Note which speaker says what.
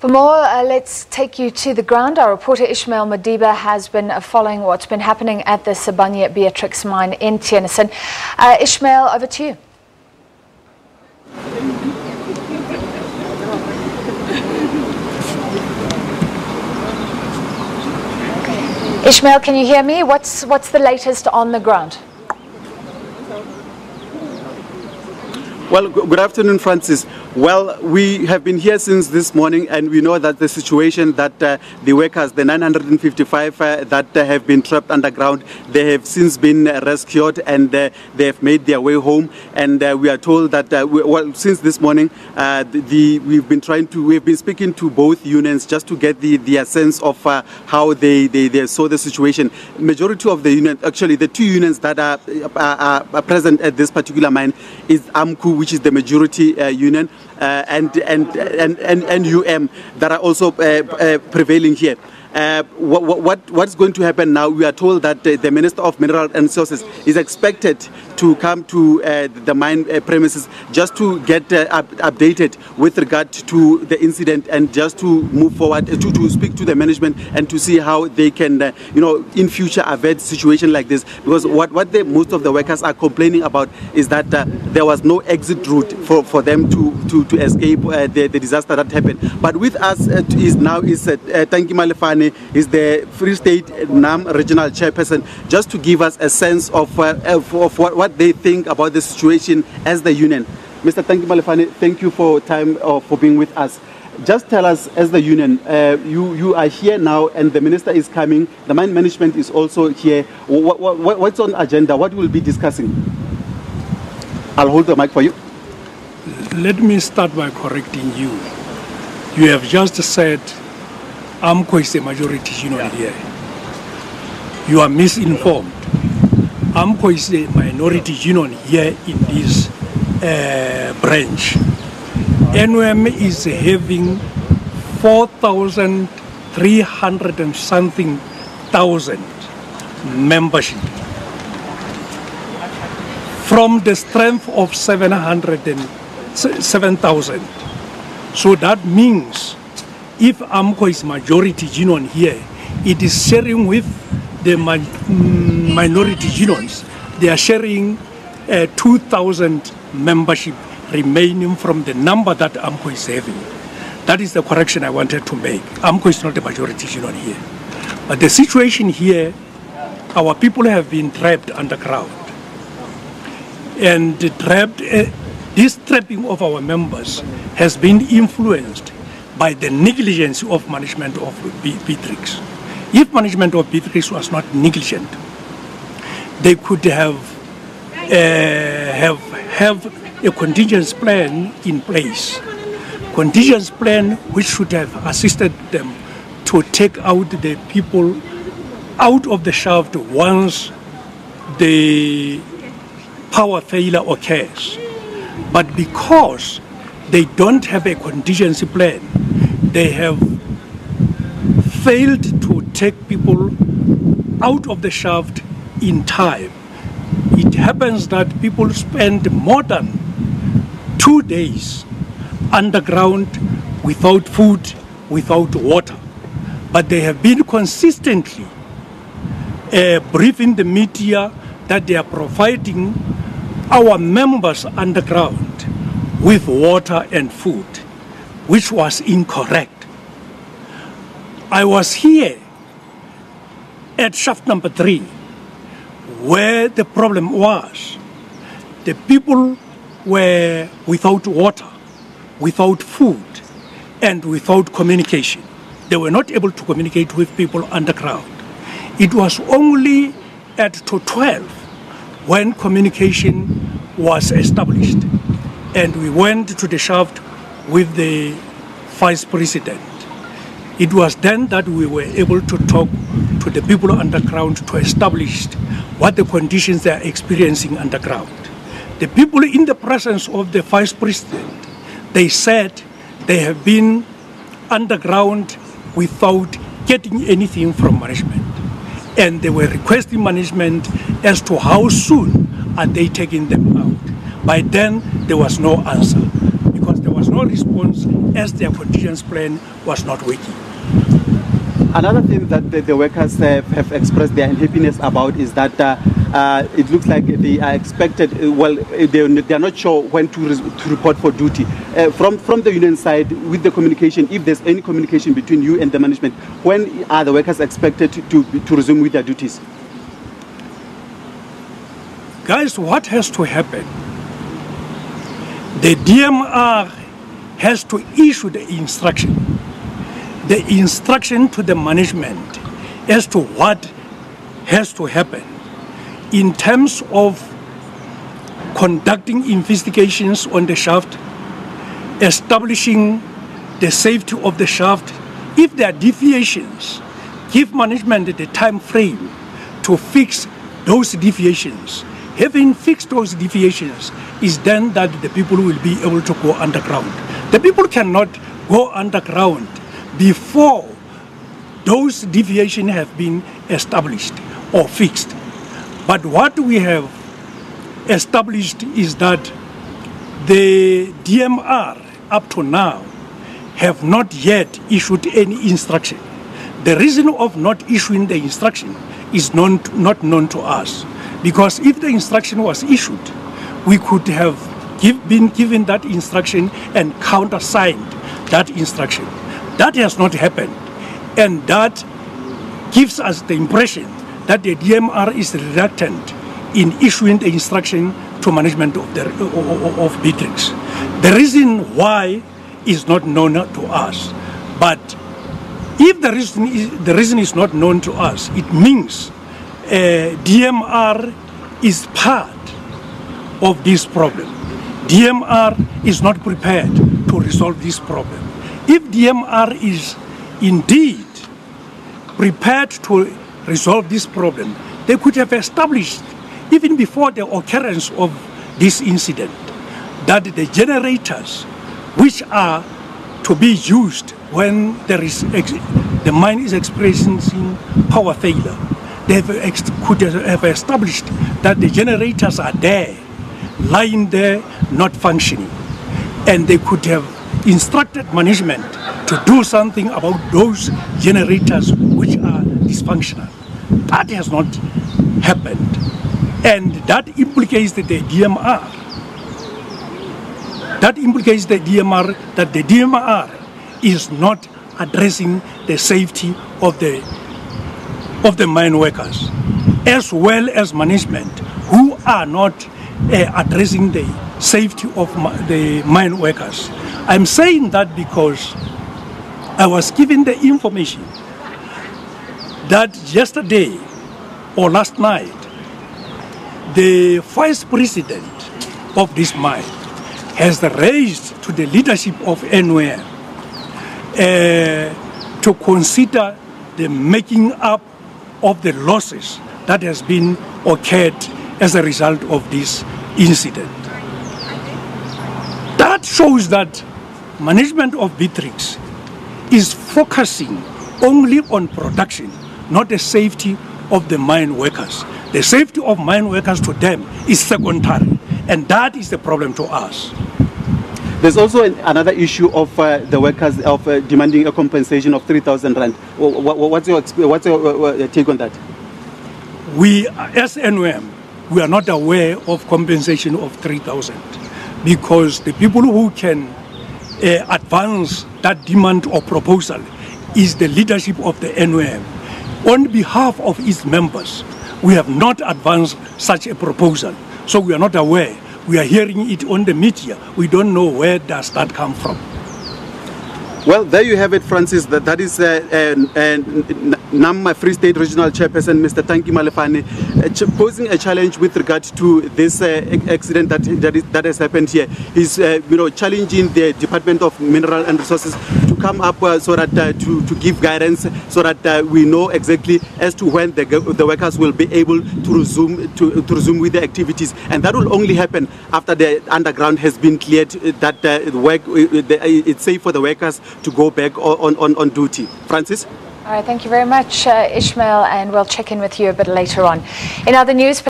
Speaker 1: For more, let's take you to the ground. Our reporter Ishmael Madiba has been following what's been happening at the Sibanye Beatrix mine in Theunissen. Ishmael, over to you. Ishmael, can you hear me? What's the latest on the ground?
Speaker 2: Well, good afternoon, Francis. Well, we have been here since this morning, and we know that the situation that the workers, the 955 that have been trapped underground, they have since been rescued and they have made their way home. And we are told that, since this morning, we've been speaking to both unions just to get their sense of how they saw the situation. Majority of the unions, actually the two unions that are present at this particular mine is AMCU, which is the majority union, and NUM that are also prevailing here. What's going to happen now? We are told that the Minister of Mineral and Resources is expected to come to the mine premises just to get updated with regard to the incident and just to move forward, to speak to the management and to see how they can, in future avert situation like this. Because what most of the workers are complaining about is that there was no exit route for them to escape the disaster that happened. But with us is Tanki Malefane, is the Free State NUM regional chairperson, just to give us a sense of what they think about the situation as the union. Mr. Tanki Malefane, thank you for time for being with us. Just tell us, as the union, you are here now and the minister is coming, the mine management is also here. What's on agenda? What will be discussing? I'll hold the mic for you.
Speaker 3: Let me start by correcting you. You have just said AMCU is the majority union here. You are misinformed. AMCU is the minority union here in this branch. NUM is having 4,300 and something thousand membership from the strength of 7,000. So that means if AMCU is majority union here, it is sharing with the minority unions. They are sharing 2,000 membership remaining from the number that AMCU is having. That is the correction I wanted to make. AMCU is not a majority union here. But the situation here, our people have been trapped underground. And this trapping of our members has been influenced by the negligence of management of Beatrix. If management of Beatrix was not negligent, they could have a contingency plan in place. Contingency plan which should have assisted them to take out the people out of the shaft once the power failure occurs. But because they don't have a contingency plan, they have failed to take people out of the shaft in time. It happens that people spend more than 2 days underground without food, without water. But they have been consistently briefing the media that they are providing our members underground with water and food, which was incorrect. I was here at shaft number 3, where the problem was. The people were without water, without food, and without communication. They were not able to communicate with people underground. It was only at 12 when communication was established, and we went to the shaft with the vice president. It was then that we were able to talk to the people underground to establish what the conditions they are experiencing underground. The people in the presence of the vice president, they said they have been underground without getting anything from management. And they were requesting management as to how soon are they taking them out. By then, there was no answer because there was was no response as their contingency plan was not working.
Speaker 2: Another thing that the workers have expressed their unhappiness about is that it looks like they are expected, they are not sure when to report for duty. From the union side, with the communication, if there's any communication between you and the management, when are the workers expected to resume with their duties?
Speaker 3: Guys, what has to happen? The DMR has to issue the instruction to the management as to what has to happen in terms of conducting investigations on the shaft, establishing the safety of the shaft. If there are deviations, give management the time frame to fix those deviations. Having fixed those deviations is then that the people will be able to go underground. The people cannot go underground before those deviations have been established or fixed. But what we have established is that the DMR up to now have not yet issued any instruction. The reason of not issuing the instruction is not known to us, because if the instruction was issued, we could have been given that instruction and countersigned that instruction. That has not happened, and that gives us the impression that the DMR is reluctant in issuing the instruction to management of Beatrix. The reason why is not known to us, but if the reason is not known to us, it means DMR is part of this problem. DMR is not prepared to resolve this problem. If DMR is indeed prepared to resolve this problem, they could have established, even before the occurrence of this incident, that the generators which are to be used when there is the mine is experiencing power failure, they could have established that the generators are there, lying there, not functioning, and they could have instructed management to do something about those generators which are dysfunctional. That has not happened, and that implicates the DMR. That implicates the DMR, that the DMR is not addressing the safety of the mine workers, as well as management, who are not addressing the safety of the mine workers. I'm saying that because I was given the information that yesterday or last night, the vice president of this mine has raised to the leadership of NUM to consider the making up of the losses that has been occurred as a result of this incident. That shows that management of Beatrix is focusing only on production, not the safety of the mine workers. The safety of mine workers to them is secondary, and that is the problem to us.
Speaker 2: There's also another issue of the workers of demanding a compensation of 3,000 rand. What's your take on that?
Speaker 3: We, as NUM, we are not aware of compensation of 3,000, because the people who can advance that demand or proposal is the leadership of the NUM. On behalf of its members, we have not advanced such a proposal, so we are not aware. We are hearing it on the media. We don't know where does that come from.
Speaker 2: Well, there you have it, Francis. That is NUM Free State Regional Chairperson, Mr. Tanki Malefane, posing a challenge with regard to this accident that has happened here. He's challenging the Department of Mineral and Resources to come up so that to give guidance, so that we know exactly as to when the workers will be able to resume with the activities, and that will only happen after the underground has been cleared. That it's safe for the workers to go back on duty. Francis?
Speaker 1: All right, thank you very much, Ishmael, and we'll check in with you a bit later on. In other news,